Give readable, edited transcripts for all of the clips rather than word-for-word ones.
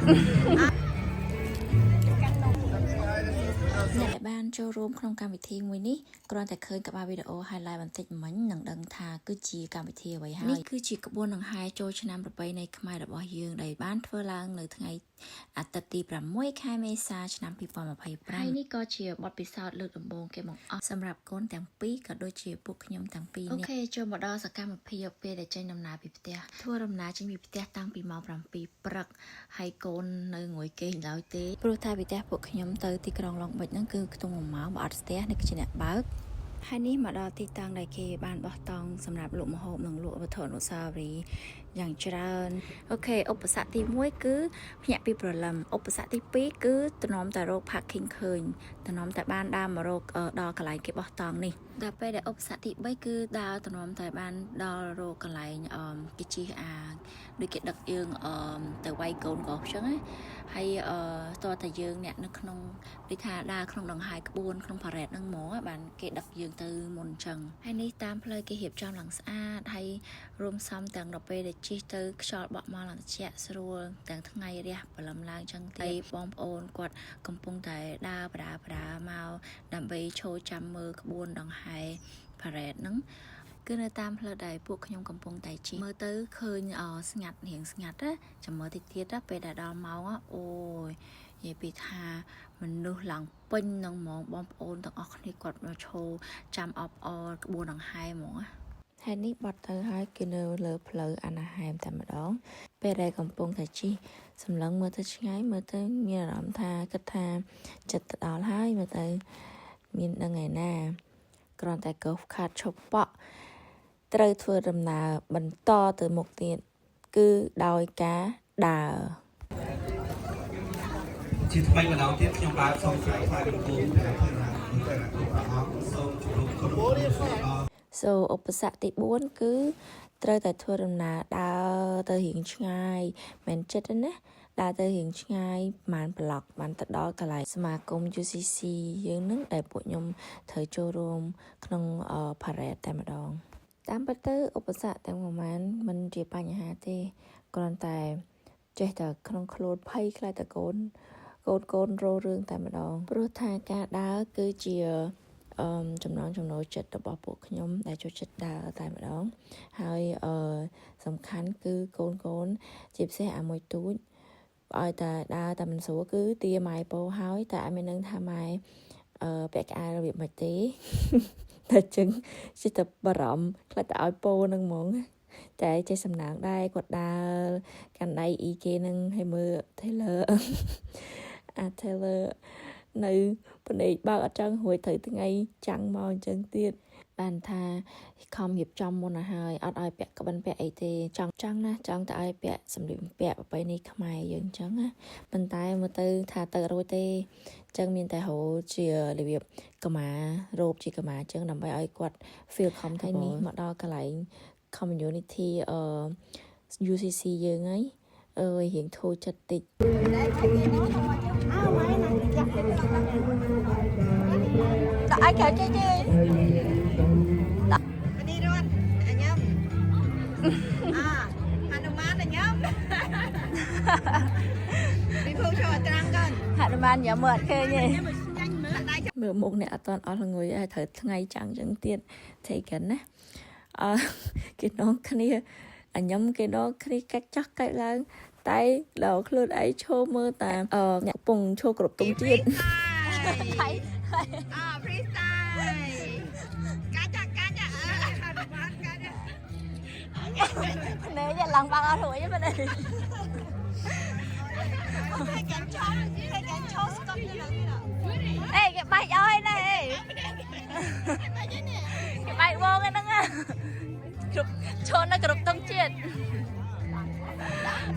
អ្នកដែលបានចូលរួមក្នុងកម្មវិធីមួយនេះគ្រាន់តែឃើញក្បាលវីដេអូ highlight បន្តិចមិញនឹងដឹងថាគឺជាកម្មវិធីអ្វីហើយនេះគឺជាក្បួនដង្ហែចូលឆ្នាំប្រពៃណីខ្មែររបស់យើងដែលបានធ្វើឡើងនៅថ្ងៃអាទិត្យទី6 ខែមេសាឆ្នាំ2025ហើយនេះក៏ជាបទពិសោធន៍លើកដំបូងគេបង្អស់សម្រាប់កូនទាំងពីរក៏ដូចជាពួកខ្ញុំទាំងពីរនេះអូខេចូលមកដល់សកម្មភាពពេលដែលចេញដំណើរពីផ្ទះធ្វើដំណើរចេញពីផ្ទះតាំងពីម៉ោង7 ព្រឹកហើយកូននៅងុយគេងឡើយទេព្រោះថាពីផ្ទះពួកខ្ញុំទៅទីក្រុងឡុងបិចហ្នឹងគឺខ្ទង់1 ម៉ោងបើអត់ស្ទះនេះគឺជាអ្នកបើកហើយនេះមកដល់ទីតាំងដែលគេបានបោះតង់សម្រាប់លក់ម្ហូបនិងលក់វត្ថុអនុស្សាវរីយ៍យ៉ាងច្រើនអូខេឧបសគ្គទី1គឺភ្ញាក់ពីព្រលឹមឧបសគ្គទី2គឺតំណតែរក parking ឃើញតំណតែបានដើរមករកដល់កន្លែងគេបោះតង់នេះដល់ពេលដែលឧបសគ្គទី3គឺដើរតំណតែបានដល់រកកន្លែងគេជិះដូចគេដឹកយើងទៅវាយកូនក៏អញ្ចឹងណាហើយតើតាយើងអ្នកនៅក្នុងដូចថាដើរក្នុងដង្ហែក្បួនក្នុងផារ៉េតហ្នឹងហ្មងបានគេដឹកយើងទៅមុនអញ្ចឹងហើយនេះតាមផ្លូវគេរៀបចំឡើងស្អាតហើយរួមសំទាំងដល់ពេលដែលជិះទៅខ្យល់បក់មកឡើងត្រជាក់ស្រួលទាំងថ្ងៃរះព្រលឹមឡើងអញ្ចឹងទៀតបងប្អូនគាត់កំពុងតែដើរបដាមកដើម្បីឈរចាំមើលក្បួនដង្ហែផារ៉េតហ្នឹងគឺនៅតាមផ្លូវដែលពួកខ្ញុំកំពុងតែជិះមើលទៅឃើញស្ងាត់រៀងស្ងាត់ណាចាំមើលតិចទៀតពេលដែលដល់ម៉ោងអូយនិយាយពីថាមនុស្សឡើងពេញនឹងហ្មងបងប្អូនទាំងអស់គ្នាគាត់មកឈរចាំអបអរក្បួនដង្ហែហ្មងហើយនេះបាត់ទៅហើយគឺនៅលើផ្លូវអាណាហែមតែម្ដងពេលដែលកំពុងតែជិះសម្លឹងមើលទៅឆ្ងាយមើលទៅមានអារម្មណ៍ថាគិតថាចិត្តទៅដល់ហើយមើលទៅមានដឹងឯណាគ្រាន់តែកោសខាត់ឈប់ប៉ក់ត្រូវធ្វើដំណើរបន្តទៅមុខទៀតគឺដោយការដើរជាថ្មីម្ដងទៀតខ្ញុំបាទសូមថ្លែងថ្លែងបង្គំសូមជម្រាបគុណឧបសគ្គទី4គឺត្រូវតែធ្វើដំណើរដើរទៅរៀងឆ្ងាយមិនចិត្តទេណាដើរទៅរៀងឆ្ងាយប្រហែលប្លុកបានទៅដល់កន្លែងសមាគម UCC យើងនឹងដែលពួកខ្ញុំត្រូវចូលរួមក្នុងparade តែម្ដងតាមពិតទៅឧបសគ្គទាំងប្រហែលមិនជាបញ្ហាទេគ្រាន់តែចេះតែក្នុងខ្លួនភ័យខ្លាចតែកូនរោរឿងតែម្ដងព្រោះថាការដើរគឺជាចំណងចំណូលចិត្តរបស់ពួកខ្ញុំដែលចូលចិត្តដើរតែម្ដងហើយសំខាន់គឺកូនជាពិសេសអាមួយទូចឲ្យតែដើរតែមិនស្រួលគឺទាម៉ែពោហើយតែអត់មាននឹងថាម៉ែពាក់ក្អែលរបៀបមិនទេតែចឹងជាតែបារម្ភខ្លាចតែឲ្យពោនឹងហ្មងតែចេះសំណាងដែរគាត់ដើរកាន់ដៃអ៊ីគេនឹងឲ្យមើល Taylor Taylor នៅភ្នែកបើកអត់ចង់រួចត្រូវថ្ងៃចាំងមកអញ្ចឹងទៀតបានថាខំរៀបចំមុនឲ្យហើយអត់ឲ្យពាក់ក្បិនពាក់អីទេចង់ណាចង់តែឲ្យពាក់សម្លៀកបំពាក់ប្រពៃណីខ្មែរយើងអញ្ចឹងណាប៉ុន្តែមើលទៅថាទៅរួចទេអញ្ចឹងមានតែរោជារបៀបកម្មារោបជាកម្មាអញ្ចឹងដើម្បីឲ្យគាត់ feel comfortable នេះមកដល់កន្លែង community UCC យើងហើយរៀងធូរចិត្តតិចដាក់ឲ្យក្រៅចេញទេនេះរត់អញញ៉ាំហនុមានអញញ៉ាំពីភូចូលអត្រាំងកូនហនុមានញ៉ាំមើលអត់ឃើញទេមើលមុខអ្នកអត់តន់អស់ល្ងុយហើយត្រូវថ្ងៃចាំងចឹងទៀតថៃកិនណាគេនងគ្នាអញញ៉ាំគេនងគ្នាកាច់ចោះកាច់ឡើងតែដល់ខ្លួនឯងឈោមើលតាមអ្នកពងឈោគ្រប់ទុំជាតិថៃfreestyle កាច់នេះយ៉ាឡើងបាំងអត់រួចទេនេះគេកាន់ឈោស្កប់ទៅឡើងនេះអេគេបាច់ឲ្យណែគេបាច់វងហ្នឹងគ្រប់ឈោនៅគ្រប់ទុំជាតិ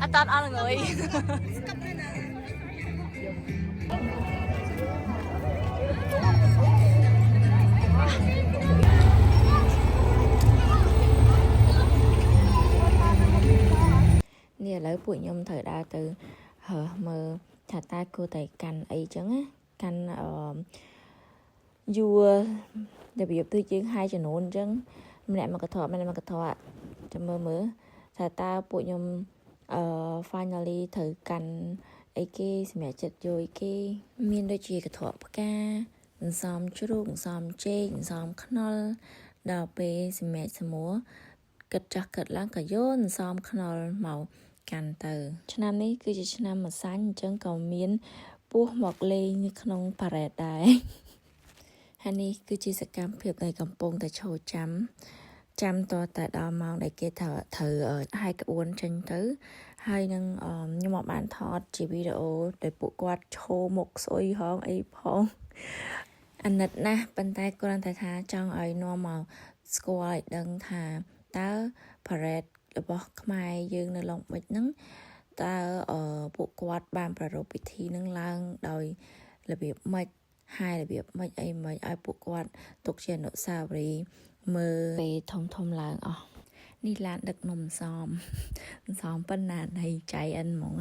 អត់តន់អស់ល្ងុយនេះឥឡូវពួកខ្ញុំត្រូវដើរទៅមើលថាតើគួរតែកាន់អីចឹងណាកាន់យួររបៀបដូចយើងហាយចំនួនអញ្ចឹងម្នាក់មកកធម្នាក់មកកធចាំមើលថាតើពួកខ្ញុំfinally ត្រូវកាន់ អីគេសម្រាប់ចិត្តយយគេមានដូចជាកធក់ផ្កាអន្សមជ្រូកអន្សមចេកអន្សមខ្នុរដល់ពេលសម្រាប់សមួរគិតចាស់គិតឡើងក៏យកអន្សមខ្នុរមកកាន់ទៅឆ្នាំនេះគឺជាឆ្នាំម្សាញ់អញ្ចឹងក៏មានពស់មកលេងនៅក្នុងប៉ារ៉េតដែរហើយនេះគឺជាសកម្មភាពដែលកំពុងតែឈរចាំតតែដល់ម៉ោងដែលគេត្រូវឲ្យក្បួនចេញទៅហើយនឹងខ្ញុំមកបានថតជាវីដេអូដែលពួកគាត់ឈរមុខស្អុយហងអីផងអាណិតណាស់ប៉ុន្តែគ្រាន់តែថាចង់ឲ្យនាំមកស្គាល់ឲ្យដឹងថាតើ parade របស់ខ្មែរយើងនៅឡុងបិចហ្នឹងតើពួកគាត់បានប្រារព្ធពិធីនឹងឡើងដោយរបៀបម៉េចហើយរបៀបម៉េចអីម៉េចឲ្យពួកគាត់ទុកជាអនុស្សាវរីយ៍មើលពេលធំឡើងអស់នេះឡានដឹកនំសំប៉ុណ្ណានៃចៃអិនហ្មង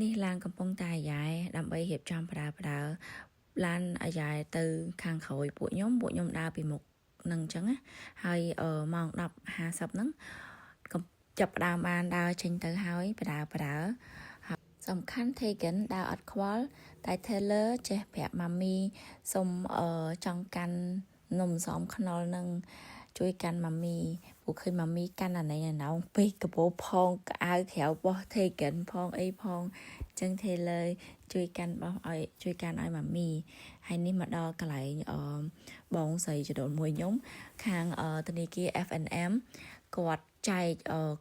នេះឡានកំពុងតែអាយ៉ែដើម្បីរៀបចំបដាឡានអាយ៉ែទៅខាងក្រោយពួកខ្ញុំដើរពីមុខនឹងអញ្ចឹងហើយម៉ោង 10:50 ហ្នឹងចាប់ផ្ដើមបានដើរចេញទៅហើយបដាសំខាន់ Taken ដើរអត់ខ្វល់តែ Taylor ចេះប្រាប់ម៉ាមីសុំចង់កាន់នំសំខ្នុរនឹងជួយកាន់ម៉ាមីពួកឃើញម៉ាមីកាន់អានេះណោពេកកបោផងកៅក្រៅរបស់ Taken ផងអីផងចឹង Taylor ជួយកាន់បោះឲ្យជួយកាន់ឲ្យម៉ាមីហើយនេះមកដល់កន្លែងបងស្រីចដូនមួយខ្ញុំខាងធនាគារ F&M គាត់ចែក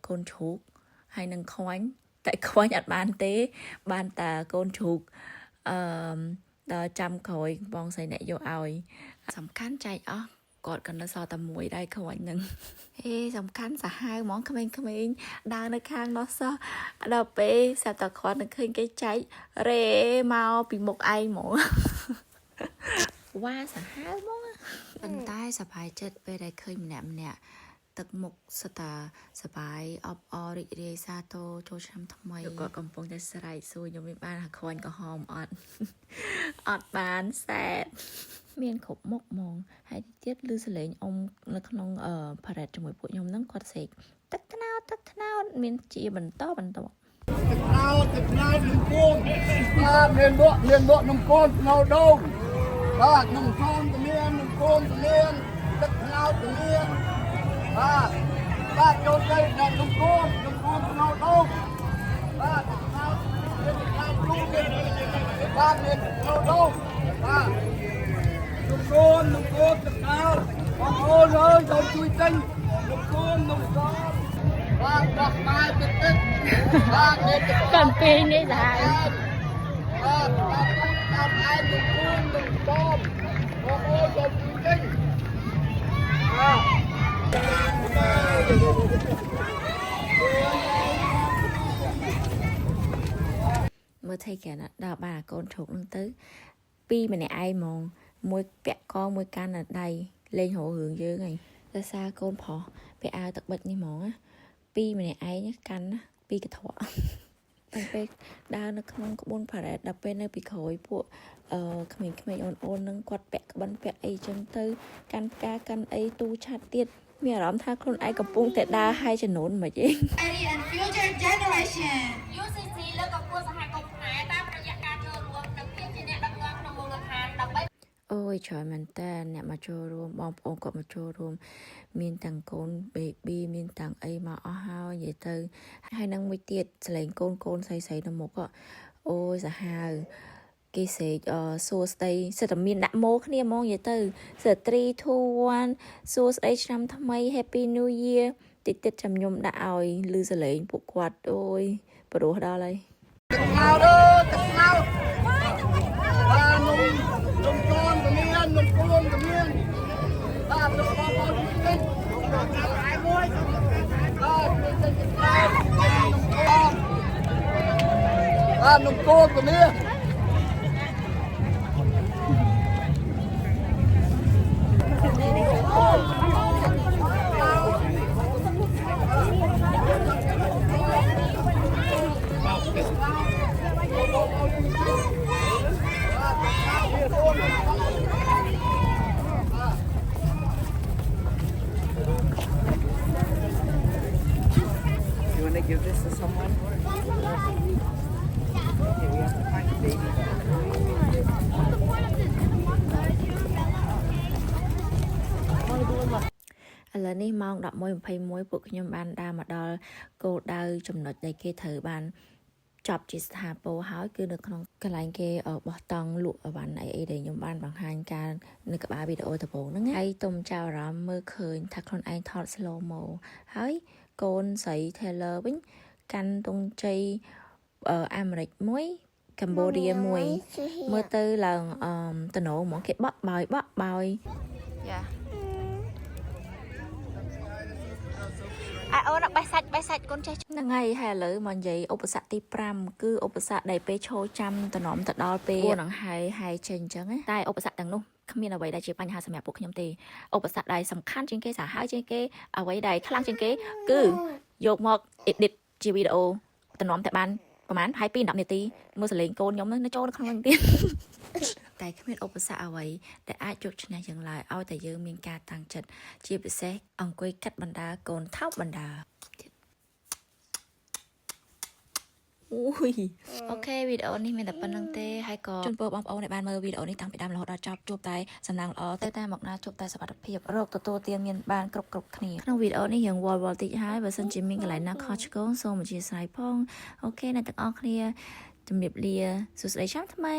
កូនជ្រូកហើយនឹងខ្វាញ់តែខ្វាញ់អត់បានទេបានតែកូនជ្រូកដល់ចាំក្រោយបងស្រីអ្នកយកឲ្យសំខាន់ចែកអស់គាត់ក៏នៅសល់តែមួយដែរខ្វាញ់នឹងសំខាន់សាហាវហ្មងក្មេងៗដើរនៅខាងនោះសោះដល់ពេលសាប់តែគាត់នឹងឃើញគេចែករេមកពីមុខឯងហ្មងវ៉ាសាហាវហ្មងប៉ុន្តែសប្បាយចិត្តពេលដែលឃើញម្នាក់ទឹកមុខស្តាសបាយអបអររីករាយសាទរចូលឆ្នាំថ្មីគាត់កំពុងតែស្រែកសួរខ្ញុំមិនបានខ្វាញ់ក្រហមអត់បានសែតមានគ្រប់មុខហ្មងហើយទៀតឮសលេងអ៊ំនៅក្នុងparade ជាមួយពួកខ្ញុំហ្នឹងគាត់ស្រែកទឹកថ្នោតមានជាបន្តទឹកថ្នោតនឹងគោមបាទមានលក់នឹងគោមថ្នោតដូងបាទនឹងខំទៅមាននឹងគោមទៅមានទឹកថ្នោតទៅមានបាទចូលទៅដល់នឹងគោមថ្នោតដូងបាទថ្នោតមានថ្នោតព្រុងមានបាទមានថ្នោតដូងបាទនំកូនទឹកថ្នោតបងប្អូនអើយចូលជួយទិញនំកូននំសបាទដោះស្រាយទឹកបាទនេះកាន់ពេងនេះដែរបាទតាមឯងនំកូននំសបងប្អូនចូលជួយទិញមើលថៃកានដល់បាកូនឈោកនឹងទៅពីរម្នាក់ឯងហ្មងមួយពាក់កមួយកាន់នៅដៃលេងររឿងយើងហើយដោយសារកូនប្រុសពាក់អាវទឹកបិចនេះហ្មងពីរម្នាក់ឯងកាន់ពីរកធក់តែពេលដើរនៅក្នុងក្បួនparadeដល់ពេលនៅពីក្រោយពួកក្មេងៗអូននឹងគាត់ពាក់ក្បិនពាក់អីចឹងទៅកាន់ផ្កាកាន់អីទូឆាត់ទៀតមានអារម្មណ៍ថាខ្លួនឯងកំពុងតែដើរហើយចំនួនមិនអី and future generation UCC លើកកម្ពស់សហគមន៍ខ្មែរតាមរយៈការចូលរួមនិងភាពជាអ្នកដឹកនាំក្នុងមូលដ្ឋានដើម្បីអូយច្រើនមែនតើអ្នកមកចូលរួមបងប្អូនគាត់មកចូលរួមមានទាំងកូន baby មានទាំងអីមកអស់ហើយនិយាយទៅហើយនឹងមួយទៀតសលេងកូនស្រីនៅមុខអូយសាហាវគេសេកសួស្ដីសិតតែមានដាក់ម៉ូគ្នាហ្មងនិយាយទៅសិត3 2 1សួស្ដីឆ្នាំថ្មី Happy New Year តិចចាំខ្ញុំដាក់ឲ្យឮសលេងពួកគាត់អូយព្រោះដល់ហើយទឹកថ្នោតទឹកថ្នោតបាទនំកូនក៏មាននំគួនក៏មានបាទលោកបងប្អូនតិចតែមួយបាទមានទឹកថ្នោតបាទនំគួនក៏មាន You want to give this to someone? ឥឡូវនេះម៉ោង 11:21 ពួកខ្ញុំបានដើរមកដល់គោលដៅចំណុចដែលគេត្រូវបានចប់ជាស្ថាពរហើយគឺនៅក្នុងកន្លែងគេបោះតង់លក់អីវ៉ាន់អីដែលខ្ញុំបានបង្ហាញការនៅក្បាលវីដេអូដំបូងហ្នឹងហើយទុំចាប់អារម្មណ៍មើលឃើញថាខ្លួនឯងថត slow mo ហើយកូនស្រី Taylor វិញកាន់ទង់ជ័យអាមេរិកមួយកម្ពុជាមួយមើលទៅឡើងតំណហ្មងគេបក់បោយយ៉ាអូនបេះសាច់កូនចេះហ្នឹងហើយឥឡូវមកនិយាយឧបសគ្គទី5គឺឧបសគ្គដែលពេលឈរចាំតំណទៅដល់ពេលពួកនឹងហើយចេញអញ្ចឹងតែឧបសគ្គទាំងនោះគ្មានអ្វីដែលជាបញ្ហាសម្រាប់ពួកខ្ញុំទេឧបសគ្គដែលសំខាន់ជាងគេសាហាវជាងគេអ្វីដែលខ្លាំងជាងគេគឺយកមក edit ជាវីដេអូតំណតែបានប្រហែលហើយពី10នាទីមើលសលេងកូនខ្ញុំនៅចូលនៅក្នុងហ្នឹងទៀតតែគ្មានឧបសគ្គអ្វីដែលអាចយកឈ្នះយើងឡើយឲ្យតែយើងមានការតាំងចិត្តជាពិសេសអង្គុយកាត់បណ្ដាកូនថោកបណ្ដាអូយអូខេវីដេអូនេះមានតែប៉ុណ្្នឹងទេហើយក៏ជូនពរបងប្អូនដែលបានមើលវីដេអូនេះតាំងពីដើមរហូតដល់ចប់ជួបតែសំណាងល្អទៅតែមកណាជួបតែសុខភាពរកទទួលទានមានបានគ្រប់គ្នាក្នុងវីដេអូនេះយើងវល់តិចហើយបើសិនជាមានកន្លែងណាខុសឆ្គងសូមអធិស្ឋានផងអូខេអ្នកទាំងអស់គ្នាជំរាបលាសួស្តីឆ្នាំថ្មី